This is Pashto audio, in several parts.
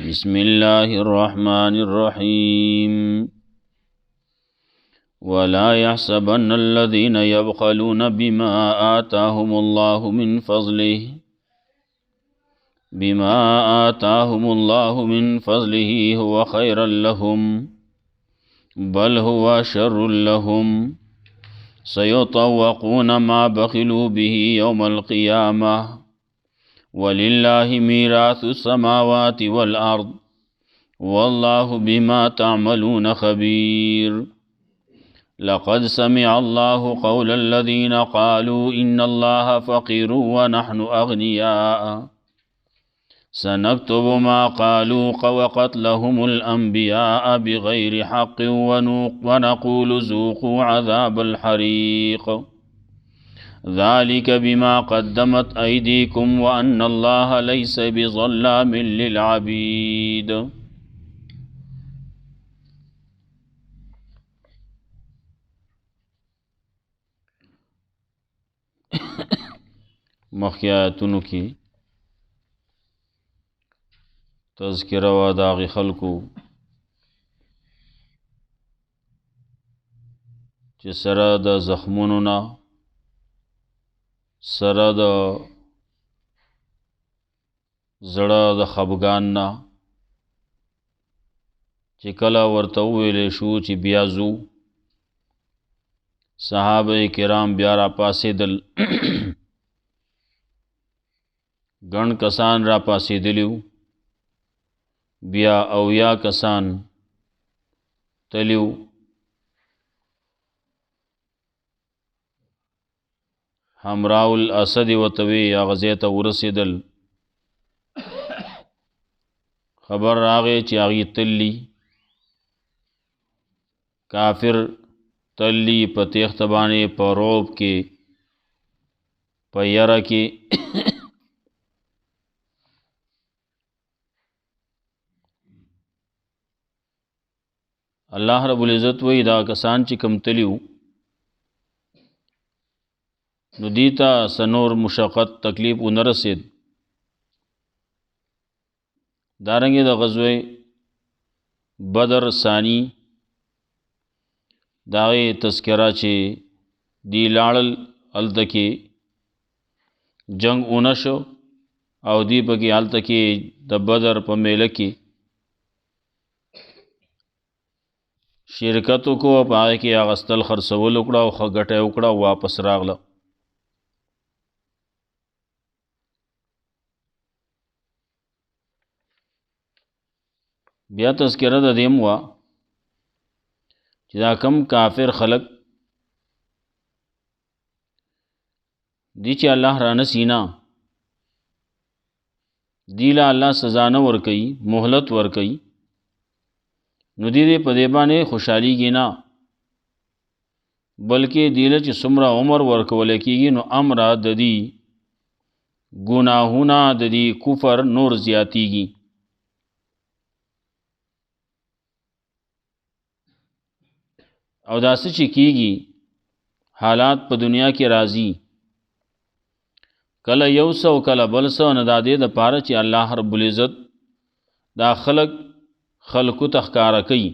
بسم الله الرحمن الرحيم ولا يحسبن الذين يبخلون بما آتاهم الله من فضله هو خيرا لهم بل هو شر لهم سيطوقون ما بخلوا به يوم القيامة ولله ميراث السماوات والأرض والله بما تعملون خبير لقد سمع الله قول الذين قالوا إن الله فقير ونحن أغنياء سنكتب ما قالوا وقتلهم الأنبياء بغير حق ونقول ذوقوا عذاب الحريق ذلك بما قدمت أيديكم وأن الله ليس بظلام للعبيد. مخیاتونو کی تذکرہ و داغی خلقو چی سره د زخمونو نا سره د زړه د خفګان نا چې کله ورته وویلې شو چې بیا ځو صحابه کرام بیا را پاسېدل ګڼ کسان را پاسېدلیو بیا اویا کسان تلیو حمراء الاسد وتوی یا غزیت ورسیدل خبر راغی چې هغه تلی کافر تلی په تیخت باندې په روب کې په یره کې الله رب العزت وی دا کسان چې کم تلیو نو دیتا سنور مشقت تکلیف ونرسید دارنگی دا غزوه بدر ثانی داغی تذکرہ چه دی لارل التکی جنگ اونشو او دی پکی التکی دا بدر پا میلکی شرکتو کو پاگه کی آغستل خرسول اکڑا و خگٹه اکڑا واپس راغلا بیا تذکرہ دا دیم وا چې دا کم کافر خلق دی چې الله رانه سینا دی لا الله سزا نه ور کوي مهلت ور کوي نو دی دې په دې باندې خوشحاليږي نه بلکې دیله چې څومره عمر ورکول کېږي نو امر د دې ګناهونه د دې کفر نور زیاتیږي او داسې چې کیږي حالات په دنیا کې راځي کله یو سو کله بل سو نه د دې د پاره چې الله رب العزت دا خلقو تخکارا کوي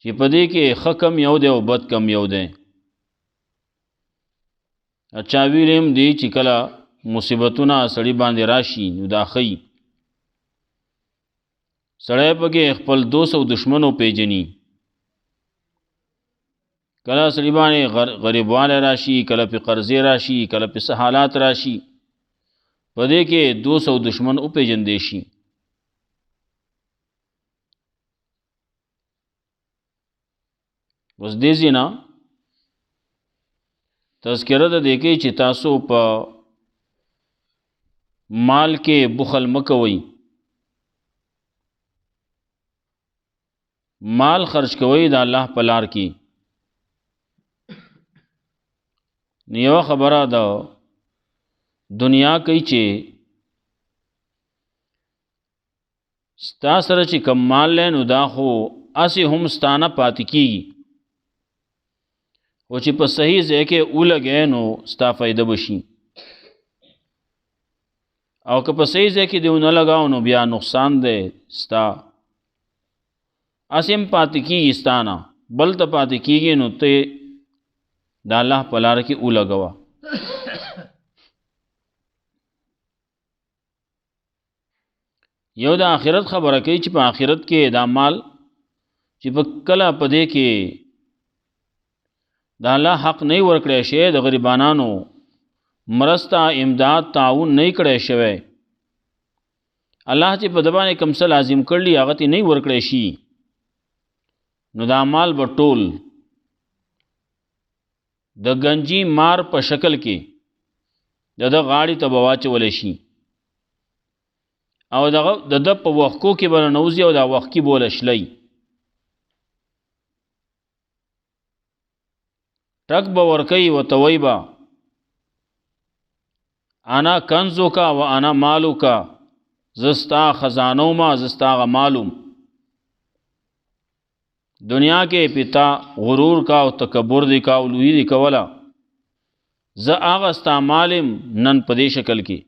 چې په دې کې ښه کم یو دی او بد کم یو دی اچھا ویلیم دی چې کله مصیبتونه سړی باندې راشي نو دا ښي سړی پکې خپل 200 دشمنو پیژني کله سړی باندې غریبواله راشي کله په قرضې راشي کله په حالات راشي په دې کې 200 دشمن او پیژندې شي وس دې زینا تذکرہ د دې کې چې تاسو په مال کې بخل مکوئ مال خرج کوئ د الله په لار کې نیو خبره دا دنیا کوي چې ستا سره چې کم مال لینو دا خو اسی هم ستانه پاتې کیږي او چې په صحیح ځای کې ولګې نو ستا فائدہ بشي او که په صحیح ځای کې دیو نه لګاو نو بیا نقصان دی ستا اسیم پاتې کېږي ستا نه بل ته پاتې کېږي نو ته د الله په لاره کې ولګوه یو د آخرت خبره کوي چې په آخرت کې دا مال چې په کله په دې کې د الله حق نه ورکړی شي د غریبانانو مرسته امداد تعاون نه کړی شوی الله چې په دبانې کم څه لازم کړلی هغه ته نه ورکړی شي نو دا مال به ټول د گنجی مار په شکل کې د غاړې ته به واچولی شي او د په وښکو کې به ننوځي او دا وښکي به ولشلی ټک به ورکوي ورته وایي به انا کنزو کا و انا مالو کا زستا خزانو ما زستا غمالوم دنیا کې پتا غرور کا او تکبر دی کا او لوی دی کولا ز هغه ستا مالم نن په دې شکل کې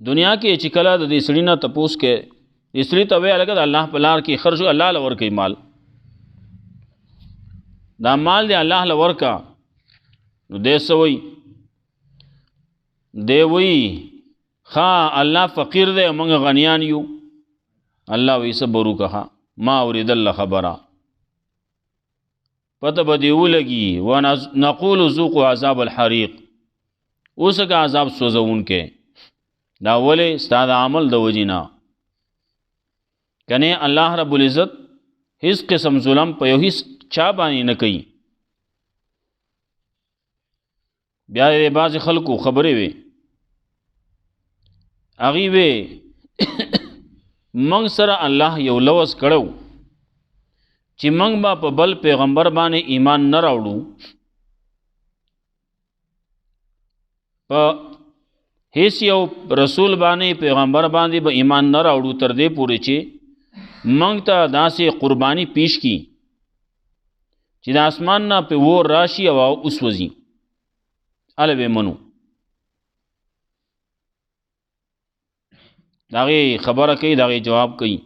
دنیا کې چې کله د دې سړي نه تپوس کې دې سړي ته وایي لکه د الله په لار کې خرج الله له ورکوي مال دا مال دی الله له ورکا نو دې سوي دی وی خا الله فقیر دی موږ غنیان یو الله وی صبرو کها ما اورید الله خبره پته بدی ولګي ونقول ذوقوا عذاب الحريق اوسګه عذاب سوزون کې دا ولې ستاد عمل د وجینا کنه الله رب العزت هیڅ قسم ظلم په یو هیڅ چا باندې نه کوي بیا دې بعض خلکو خبرې وي اغي وي منګ سره الله یو لوز کړو چې منګ با په بل پیغمبر باندې ایمان نه راوړو په هیڅ یو رسول باندې پیغمبر باندې به ایمان نه راوړو تر دې پورې چې منګ ته داسې قربانی پیش کی چې د اسمان نه په ور راشي او اوس وځي اله به منو داغه خبره کوي داغه جواب کوي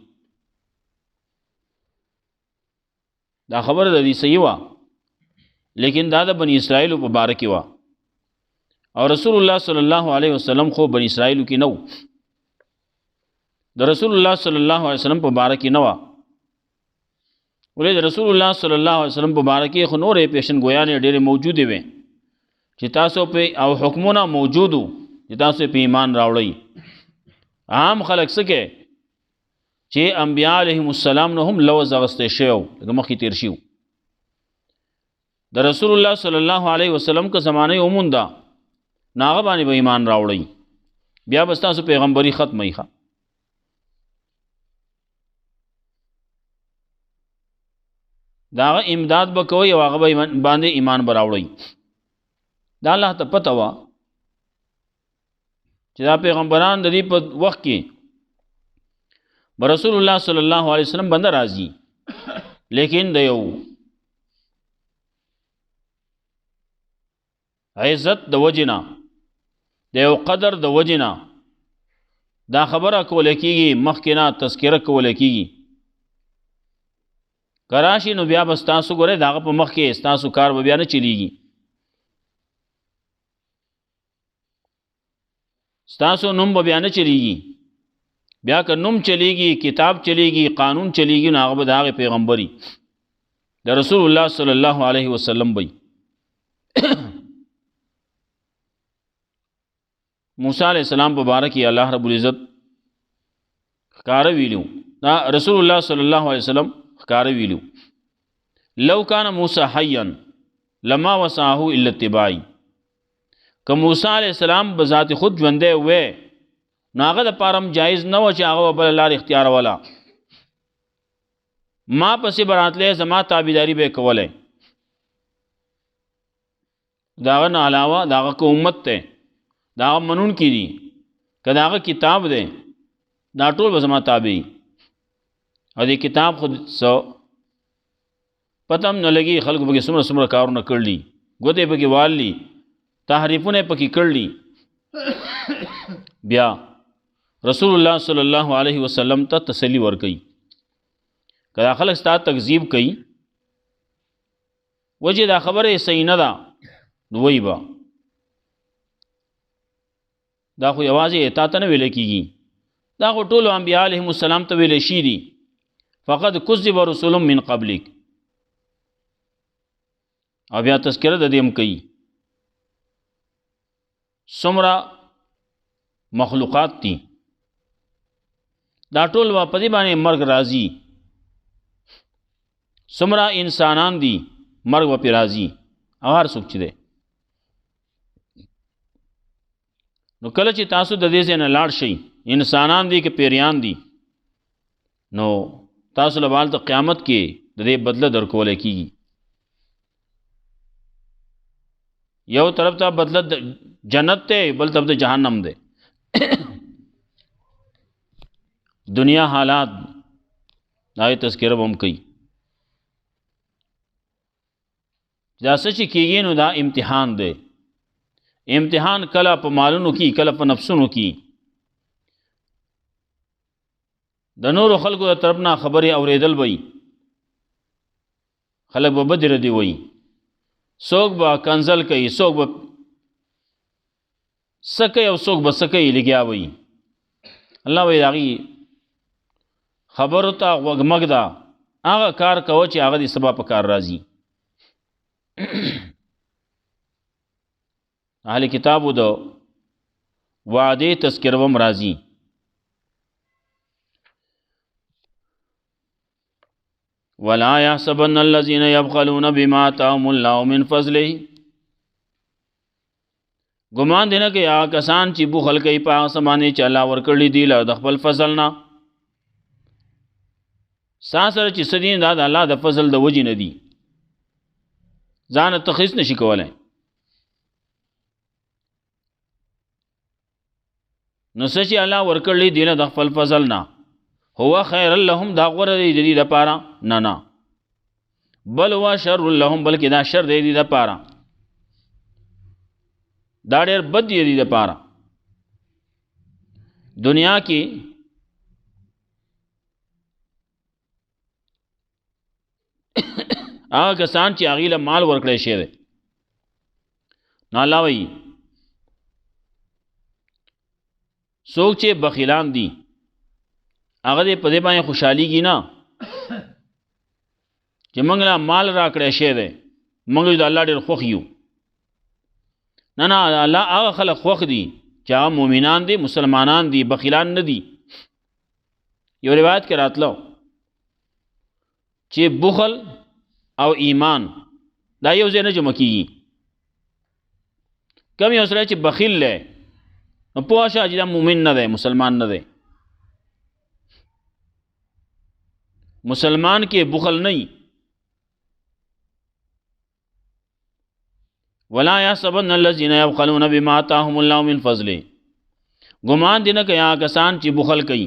دا خبره د دې صحیح وا لیکن دا د بنی اسرائیل په باره کې وا او رسول الله صلی الله علیه وسلم خو بنی اسرائیل کې نو د رسول الله صلی الله علیه وسلم په باره کې نو ولې د رسول الله صلی الله علیه وسلم په باره کې خو نورې پیشن ګویانې ډېرې موجوده وي چې تاسو په او حکمونه موجودو چې تاسو په ایمان راوړی عام خلق سکے چې انبیاء علیهم السلام نه هم لوز اغسته شو لکه مخکې تیر شو د رسول الله صلی الله علیه وسلم کا زمانه اوموندا ناغه باندې به ایمان راوړی بیا بس تاسو پیغمبري ختمه ښه داغه امداد وکوي او هغه باندې ایمان براوړی دا الله ته پته وا چې دا پیغمبران د دې په وخت کې رسول الله صلی الله علیه وسلم باندې راضي لیکن د یو عزت د وجنا د یو قدر د وجنا دا خبره کوله کیږي مخکې نه تذکره کوله کیږي کراشي نو بیا بس تاسو ګوره داغه په مخ کې تاسو کار به بیا نه چلیږي تاسو نوم به بیا نه چلیږي بیا که نوم چلیږي کتاب چلیږي قانون چلیږي نو هغه به د هغې پیغمبري د رسول الله صلی الله علیه وسلم وی موسی علیہ السلام په باره کې الله رب العزت ښکاره ویلو دا رسول الله صلی الله علیه وسلم ښکاره ویلو لو کان موسی حیا لما وسعه الا اتباعی که موسی علیہ السلام بذات خود ژوندی وی نو هغه د پاره جایز نه و چې هغه بل لار اختیار ولا ما پسې براتله زما تابعداري به کوله داغه نه علاوه داغه کو امت ته دا منون کی دي که داغه کتاب ده دا ټول به زما تابع او دې کتاب خود سو پتم نه لګي خلکو به څومره کارونه کړلی ګوته به کې والی تحریفونه پکې کړلی. بیا رسول الله صلی الله علیه وسلم ته تسلی ورکړي. کله خلک ستا تکذیب کوي وجه دا خبره صحیح نه ده نو وایي به دا خو یوازې تا ته نه ویل کېږي، دا خو ټولو انبیا علیهم السلام ته ویلی شي دي. فقد کذب رسول من قبلک. او بیا تذکره د دې هم کوي څومره مخلوقات دي دا ټول به په دې باندې مرګ راځي. څومره انسانان دي مرګ به پرې راځي او هر څوک چې دی. نو کله چې تاسو د دې ځای نه لاړ شئ انسانان دي که پیریان دي نو تاسو له هلته قیامت کې د دې بدله درکولی کېږي. یو طرف ته بدله جنت دی بل طرف ته جهنم دی. دنیا حالات دا تذکره به هم کوي. دا څه چې کېږي نو دا امتحان دی. امتحان کله په مالونو کې کله په نفسونو کې. د نورو خلکو د طرف نه خبرې اورېدل وي خلک به بدې ردې وي. څوک به کنزل کوي څوک به څه کوي او څوک به څه کوي لګیا وي. الله وایي د هغې خبرو ته غوږ مږ ده هغه کار کوه چې هغه دې سبا په کار راځي. اهل کتابو د وعدې تذکره هم راځي. ولا يحسبن الذين يبخلون بما آتاهم الله من فضله. ګمان دی نه کوي هغه کسان چې بخل کوي په هغه څه باندې چې الله ورکړي دي له د خپل فضل نه. ستا سره چې څه دي دا د الله د فضل د وجې نه دي ځان تخصیص نشي کولی. نو څه چې الله ورکړي دي له د خپل فضل نه هو خیر لهم دا غوره دی د دې دپاره نه بل هو شر لهم بلکې دا شر دی د دې دپاره دا ډېر بد دی د دې دپاره. دنیا کې هغه کسان چې هغې له مال ورکړی شوی دی نو الله وایي څوک چې بخیلان دي هغه دې په دې باندې خوشحالیږي نه چې موږ له مال راکړی شوی دی موږ د الله ډېر خوښ یو. نه الله هغه خلک خوښ دي چې هغه مؤمنان دي مسلمانان دي بخیلان نه دي. یو روایت کې راتلو چې بخل او ایمان دا یو ځای نه جمع کېږي. کم یو سړی چې بخیل دی نو پوه شه چې دا مؤمن نه دی مسلمان نه دی. مسلمان کې بخل نه. ولا يحسبن الذين يبخلون بما آتاهم الله من فضله. ګمان دی نه کوي هغه کسان چې بخل کوي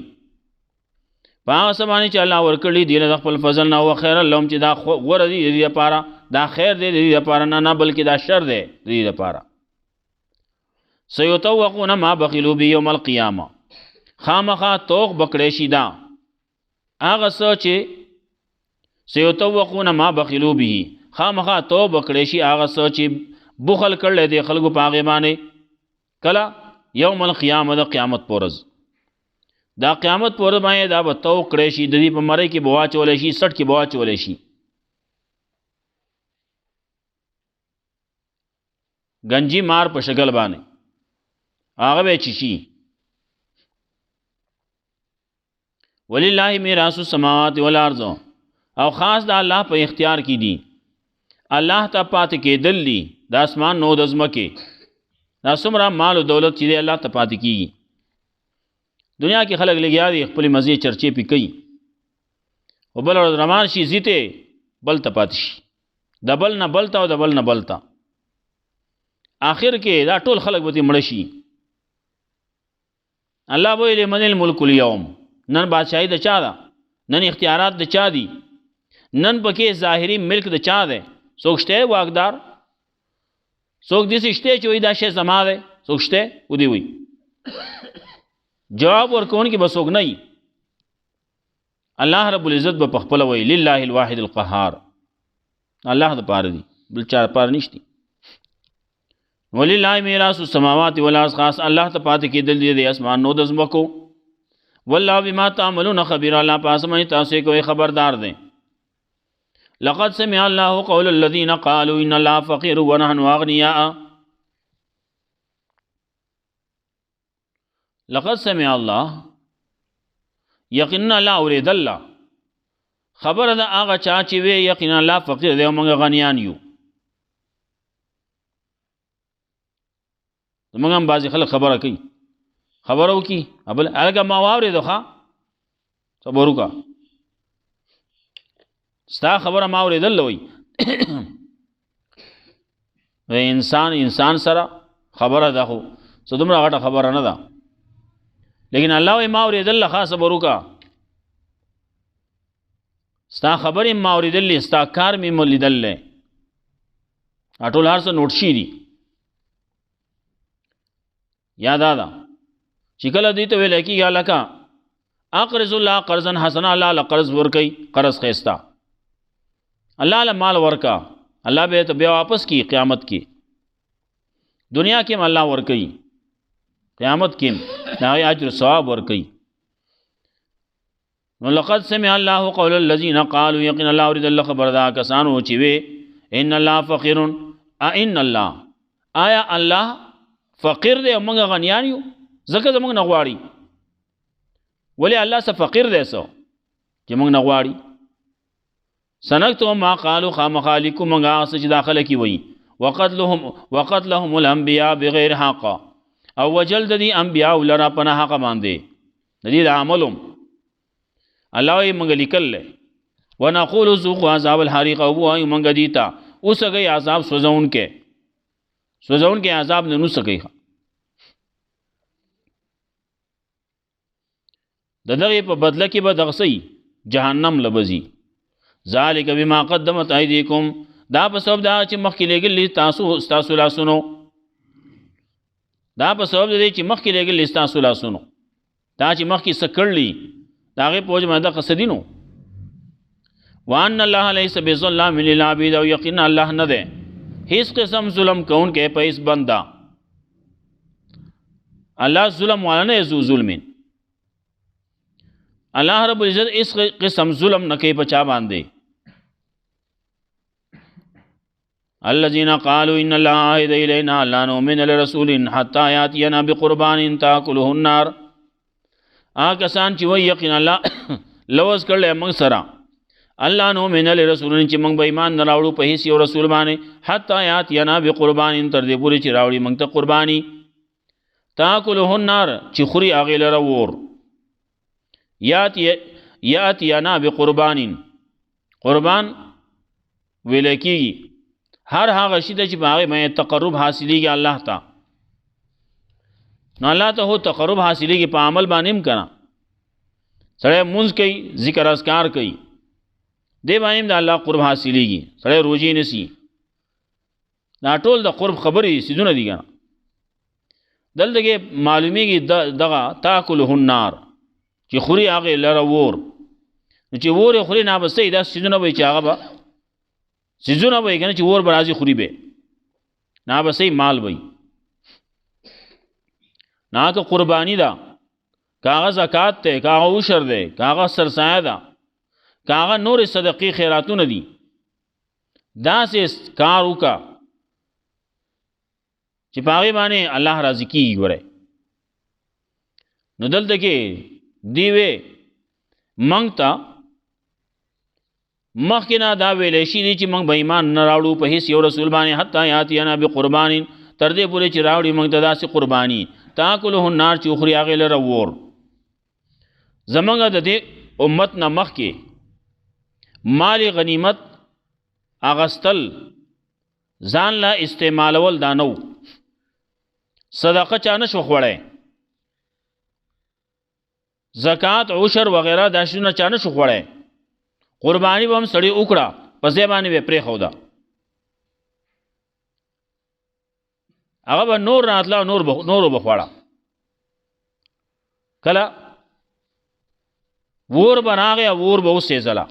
په هغه څه باندې چې الله ورکړي دي د خپل فضل نه هو خیر لهم چې دا غوره دی د دې لپاره دا خیر دی د دې لپاره نه بلکې دا شر دی د دې لپاره. سيطوقون ما بخلوا به يوم القيامه. خامخا توق بکړی شي دا هغه څه چې سيطوقون ما بخلوا به خامخا توق بکړی شي هغه څه چې بخل کړل دي خلکو په هغې باندې کله یوم القیامه د قیامت په ورځ. دا قیامت په ورځ باندې دا به توق کړی شي د دې په مرۍ کې به واچولی شي سټ کې به واچولی شي. گنجی مار په شکل باندې هغه به چشي. ولله میراث السماوات والارض. او خاص د الله په اختیار کې دي. الله ته پاتې کېدل دي د اسمان نو د ځمکې. دا څومره مال او دولت چې دی الله ته پاتې کېږي. دنیا کې خلک لګیا دي خپلې مزې چرچې پې کوي او بل ورځ روان شي ځي ته بل ته پاتې شي د بل نه بل ته او د بل نه بل ته. آخر کې دا ټول خلک به مړه شي. الله به ویلي من الملک اليوم. نن بادشاهي د چا ده نن اختیارات د چا دي نن پکې ظاهري ملک د چا دی څوک شته واکدار څوک داسې شته چې وایي دا شی زما دی؟ څوک شته؟ ودې وایي جواب ورکوونکي به څوک نه وي. الله رب العزت به په خپله وایي لله الواحد القهار، الله دپاره دي، بل چا دپاره نشتی. ولله میراث السماوات والارض، خاص الله ته پاتې کېدل دي د اسمانونو د ځمکو. والله بما تعملون خبیر، الله په هڅه باندې تاسو کوئ خبردار دی. لقد سمع الله قول الذين قالوا ان الله فقير ونحن اغنياء. لقد سمع الله، یقینا الله اورید الله خبره ده هغه چا چې وی یقینا الله فقیر دی او موږ غنیان یو. زموږ هم بعضې خلک خبره کوي، خبره وکړي بل هلکه ما واورېدو ښه صبر وکړه، ستا خبره ما اورېدله وایي انسان سره خبره ده خو څه دومره غټه خبره نه ده، لیکن الله وایي ما اورېدله ښه صبر وکړه، ستا خبرې ما اورېدلې، ستا کار مې مو لیدلی، دا ټول هر څه نوټ شي دي. یا دا ده چې کله دوی ته ویلی کېږي هلکه اقرض الله قرضا حسنا، الله له قرض ورکوي، قرض ښایسته، الله له مال ورکا، الله به ته بیا واپس کی قیامت کې، دنیا کې هم الله ورکوي، قیامت کې هم د هغې اجر ثواب ورکوي. نو لقد سمع الله قول الذين قالوا، یقینا الله اورېد الله خبر دا کسانو چې وی ان الله فقیر، ان الله آیا الله فقیر دی او موږ غنیان یو؟ ځکه زموږ نه غواړي. ولې الله څه فقیر دی څه چې موږ نه غواړي؟ سنکتب ما قالوا، خامخا لیکو موږ هغه څه چې دا خلک وایي، وقتلهم الانبیاء بغیر حق، او وجل د دې انبیاء لره په نه حقه باندې د دې د عملهم الله وایي موږ لیکلی. ونقول ذوقوا عذاب الحریق، او وایو موږ دې ته اوسږئ عذاب سوځونکی عذاب نه نوسږئ. د دغې په بدله کې به دغه څه جهنم لبځي. ذالک بما قدمت ایدیکم، دا په سبب دا چې مخکې لېږلي ستاسو لاسونو، دا په سبب دی چې مخکې لېږلي ستاسو لاسونو، دا چې مخکې څه کړلي د هغې په وجه باندې دغه څه دي نو. وان الله لیس بظلام للعبید، او یقینا الله نه دی هیڅ قسم ظلم کوونکی په هیڅ بنده. الله ظلم والا نه ذو ظلمین، الله رب العزت اس قسم ظلم نه کوي په چا باندې. الذين قالوا ان الله عهد الينا لا نؤمن لرسول حتى ياتينا بقربان تاكله النار، کسان چې وایي یقینا الله لوز کړلی موږ سره، الله نؤمن لرسول چې موږ به ایمان نه راوړو په هیڅ یو رسول باندې، حتی یاتینا بقربان تر دې پورې چې راوړي موږ ته قرباني، تاکله النار چې خوري هغې لره اور. یاتینا بقربان، قربان ویلی کېږي هر هغه شي ته چې په هغې باندې تقرب حاصلېږي الله ته. نو الله ته هو تقرب حاصلېږي په عمل باندې هم که نه، سړی مونځ کوي، ذکر اذکار کوي، دې باندې هم د الله قرب حاصلېږي، سړی روژې نیسي، دا ټول د قرب خبرې څیزونه دي که نه. دلته کې معلومیږي دغه تاکله النار چې خوري هغې لره اور، نو چې اور یې خوري نه به څه دا څیزونه به چې هغه به څیزونه به یې که نه چې اور به راځي خوري به نه به څه مال به نه، که قربانی ده، که هغه زکات دی، که هغه عشر دی، که هغه سرسایه ده، که هغه نور صدقې خیراتونه دي، داسې کار وکړه چې په هغې باندې الله راضي کېږي. ګورئ نو دلته کې دی وی موږ ته مخکې نه دا ویلی شي دي چې موږ به ایمان نه راوړو په هېڅ یو رسول باندې، حتی یاتینا بقربان تر دې پورې چې راوړي موږ ته داسې قرباني تاکله النار چې وخوري هغې لره اور. زموږ د دې امت نه مخکې مال غنیمت اغستل ځان لا استعمالول دا نو، صدقه چا نه شو خوړی، زکات عشر وغیره دا شیونه چا نه شو خوړی، قربانی به هم سړی وکړه په ځای باندې به پرېښوده. هغه به نور راتله نورو به خوړه کله ور به راغی ور به وسېځله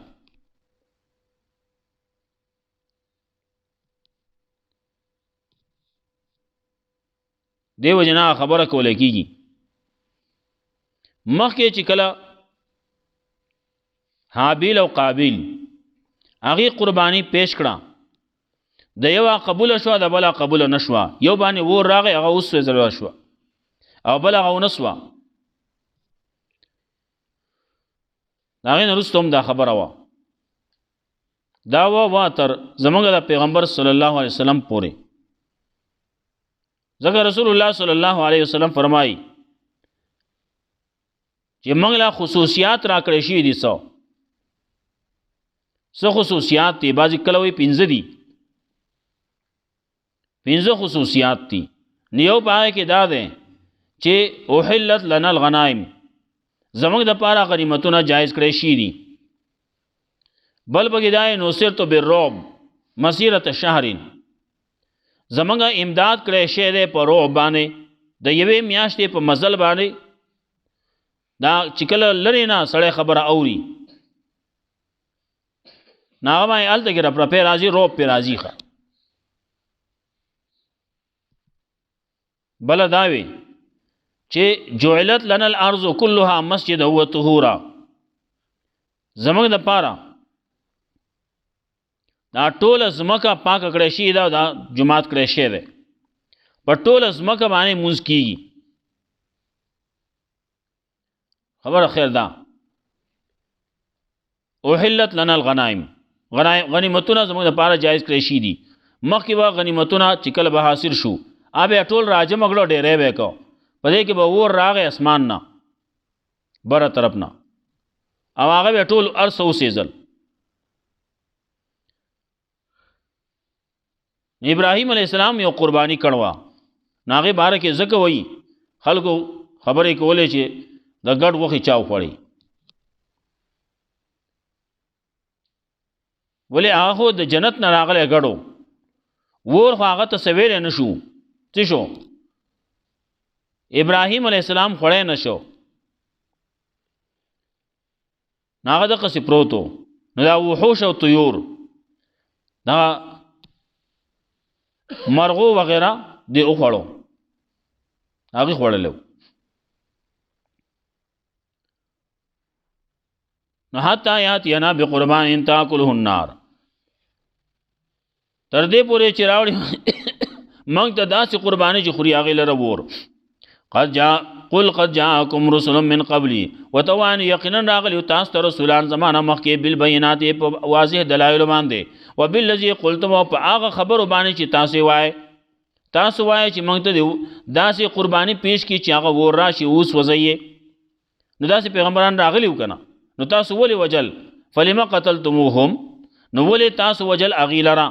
دیو جنا خبره کوله کیږي مخکې چې کله حابیل او قابیل هغه قربانی پیش کړه د یو قبول شو د بل قبول نشو یو باندې ور راغی هغه اوس زړه شو او بل هغه نسوا هغه نرستم دا خبره وا دا وا تر زمونږ د پیغمبر صلی الله علیه وسلم پورې ځکه رسول الله صلی الله علیه وسلم فرمایي چې موږ له خصوصیات را کړې شي دي څو خصوصیات دي بعضی کله وي 15 دي 15 خصوصیات دي نیو پای کې دا ده چې اوحلت لنا الغنائم زموږ د پاره غنیمتونه جایز کړې شي دي بل بګیدای نو سرت بالرعب مسیرت شهرین زمونږ امداد کړی شی دی په رعب باندې د یوې میاشتې په مزل باندې دا چې کله لرې نه سړی خبره اوري نو هغه باندې هلته کې رپرپې راځي رعب پې راځي ښه بله دا وي چې جعلت لنا الارض كلها مسجدا وطهورا زمونږ دپاره دا ټوله ځمکه پاکه کړی شي دا جومات کړی شی دی په ټوله ځمکه باندې لمونځ کېږي خبره خیر ده احلت لنا الغنائم غنیمتونه زموږ دپاره جایز کړی شي دي مخکې به غنیمتونه چې کله به حاصل شو بیا ټول راجم کړو ډېری به یې کو په دې کې به اور راغی اسمان نه بره طرف نه او هغه به ټول هر څه وسېځل ابراهیم علیہ السلام یو قربانی کړوا ناغه باره کې ځکه وایي خلکو خبرې کولې چې د ګډ غوښې چا وخوړی ولې هغه د جنت نه راغلی ګډو ور خو هغه ته سویلی نه شو څه شو ابراهیم علیہ السلام خوړی نه شو نو هغه دقسې پروت و نو دا وحوش او طیور دا مرغو وغیرہ دی اخوړو هغه خوړلو نو حتی یاتینا بقربان تاکله النار تر دې پورې چې راوړي موږ ته داسې قرباني چې خوري هغې لره ور قل قد جاءكم رسل من قبلي وتوان یقینا راغلي تاسو ته رسولان زمانه مخکې بالبينات په واضح دلایل باندې وبالذي قلتم په هغه خبرو باندې چې تاسو وای چې موږ ته داسې قرباني پیش کی چې هغه ور راشي اوس وځي نو داسې پیغمبران راغلي وکنه نو تاسو ولې وجل فلما قتلتموهم نو ولې تاسو وجل اغیلرا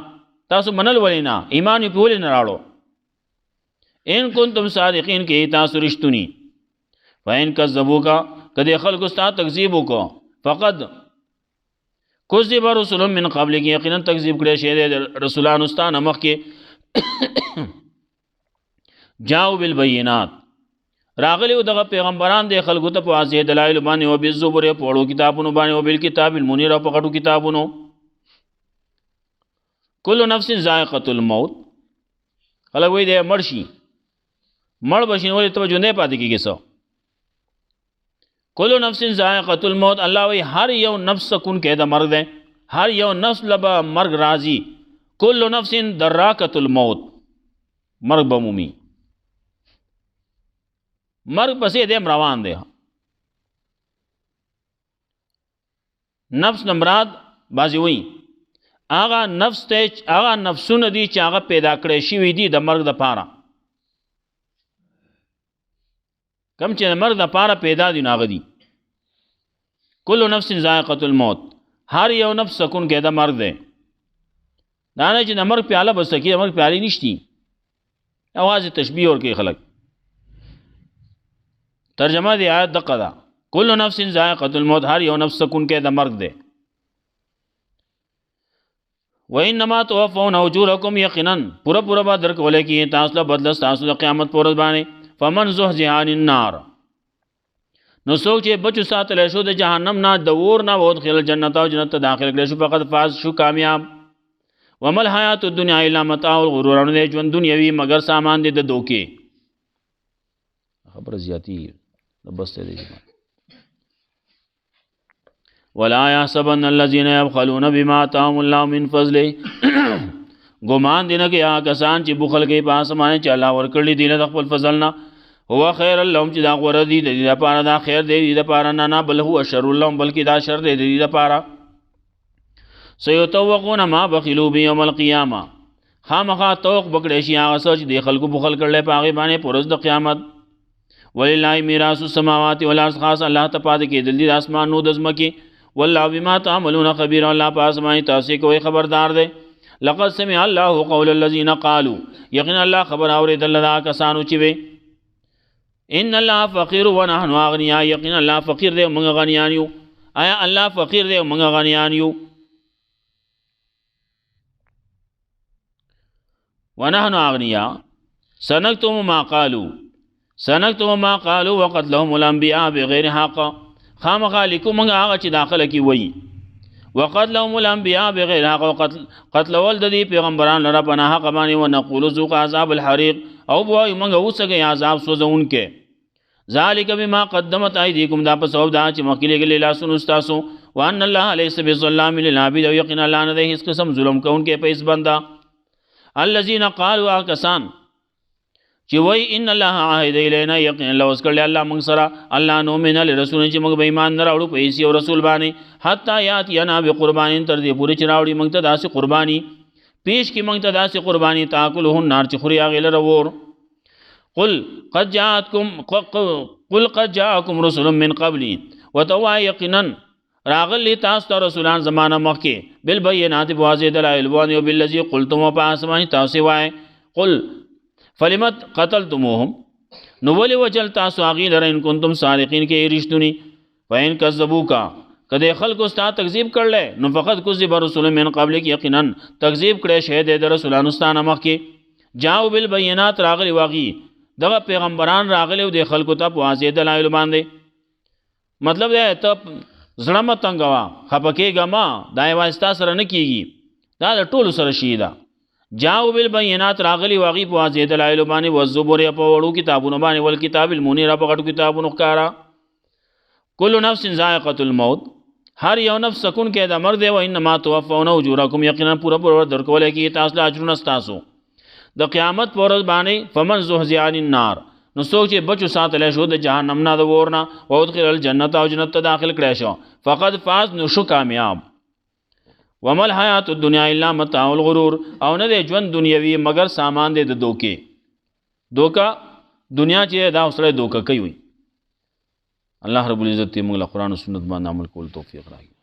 تاسو منل ولې نه ایمان په ولې نه راړو ان کنتم صادقین کې تاسو رښتونی فین کذبوک کدی خلق استا تکذیب وکړو فقد کذب رسول من قبل کې یقینا تکذیب کړی شه رسولان استان مخ کې جاءوا بالبينات راغلی دغه پیغمبران د خلکو ته په واضح دلایل باندې او بالزبر په وړو کتابونو باندې او بالکتاب المنیر په غټو کتابونو کل نفس ذائقه الموت خلک وایي د مرشي مړ بشین ولې توجه نه پاتې کیږي سو کل نفس ذائقه الموت الله وی هر یو نفس کون کې د مرګ ده هر یو نفس لبا مرګ راضی کل نفس دراکه الموت مرګ بمومي مرګ پسې دې روان دی نفس نمراد بازی وی هغه نفس ته هغه نفسونه دي چې هغه پیدا کړی شوي دي د مرګ د پاره کم چې د مرګ د پاره پیدا دي ناغه دي کل نفس ذائقه الموت هر یو نفس سکون کې د مرګ دی دا نه چې د مرګ پیاله بس کې د مرګ پیالې نشتی اواز تشبیه ور کوي خلک ترجمه دی آیت دقه ده کل نفس ذائقه الموت هر یو نفس سکون کې د مرګ دی وانما توفون اجورکم یقینا پورا پورا به درکول کی تاسو له بدل تاسو د قیامت پر ورځ باندې فمن زحزح عن النار نو څوک چې بچو ساتل شو د جهنم نه د اور نه ودخل الجنت او جنت ته داخل کړي شو فقط فاز شو کامیاب ومل حیات الدنیا الا متاع الغرور نه ژوند دنیوي مگر سامان دي د دوکي خبر زیاتی بس ته دی ولا يحسبن الذين يبخلون بما آتاهم الله من فضله ګمان دینه کې هغه کسان چې بخل کوي په اسمانه چې الله ورکړي دي له خپل فضل نه هو خیر لهم چې دا غوړه دي د دې لپاره دا خیر دی د دې لپاره نه بل هو شر لهم بلکې دا شر دی د دې لپاره سيتوقون ما بخلوا بيوم القيامه خامخا توق بکړې شي هغه سوچ دی خلکو بخل کړل په هغه باندې پرز د قیامت ولله میراث السماوات والارض خاص الله ته پاد کې دل دي اسمان نو د زمکه والله بما تعملون خبير الله پاس باندې تاسو کوئی خبردار دی لقد سمع الله قول الذين قالوا یقینا الله خبر اورید الله کسانو چې وي ان الله فقير ونحن اغنياء یقینا الله فقیر دی موږ غنیان یو آیا الله فقیر دی موږ غنیان یو ونحن اغنياء سنكتم ما قالوا وقتلهم الانبياء بغير حق خامخالکو موږ هغه چې داخله کی وای وقتلهم الانبياء بغير حق قتل ول د دې پیغمبران لره پناه حق باندې ونقول ذوق عذاب الحريق او وای موږ اوسګه عذاب سوزون کې ذالک بما قدمت ايديكم دا په سبب دا چې مخکې لګل لاسونو تاسو وان الله ليس بظلام للعبيد او یقینا الله نه هیڅ قسم ظلم کوونکې په هیڅ بندا الذين قالوا اكسان چې وای ان الله عهد الینا یقینا الله وسکړل الله موږ سره الله نو من رسول چې موږ به ایمان نه راوړو په هیڅ رسول باندې حتا یات ینا بقربان تر دې پوری چې راوړي موږ ته داسې قرباني پیش کی موږ ته داسې قرباني تاکله النار چې خوري هغه لره ور قل قد جاءكم رسل من قبلي وتوا یقینا راغلی تاسو ته رسولان زمانہ مخکې بالبينات بواضح دلائل او بالذي قلتم فاسمعوا تاسو وای قل فلمت قتلتموهم نو ولی وجل تاسو هغه لره ان کنتم صادقین کې رښتونی وین کذبوکا کده خلق استا تکذیب کړل نو فقط کذب رسول من قبل کې یقینا تکذیب کړي شه د رسولانو ستانه مخ کې جاءو بالبينات راغلی واغي دغه پیغمبران راغلی او د خلکو ته واضح دلایل باندې مطلب دا ته زړه متنګوا خپکه غما دای واسطه سره نه کیږي دا د ټولو سره شي دا جاءو بالبينات راغلی واغي په واضح دلایل باندې والزبور په وړو کتابونو باندې ول کتاب المنیر په غټو کتابونو ښکارا کل نفس ذائقه الموت هر یو نفس سکون کې د مرګ دی او انما توفون اجورکم یقینا پورا پورا درکول کې تاسو له اجرونه تاسو د قیامت پر ورځ باندې فمن زحزح عن النار نو څوک چې بچو ساتل شو د جهنم نه د ورنا او ادخل الجنت او جنت ته داخل کړي شو فقد فاز نو شو کامیاب ومل حیات الدنیا الا متاع الغرور او نه د ژوند دنیوي مگر سامان دی د دوکي دوکا دنیا چې دا اوسره دوکا کوي الله رب العزت موږ له قران او سنت باندې عمل کول توفیق راکړي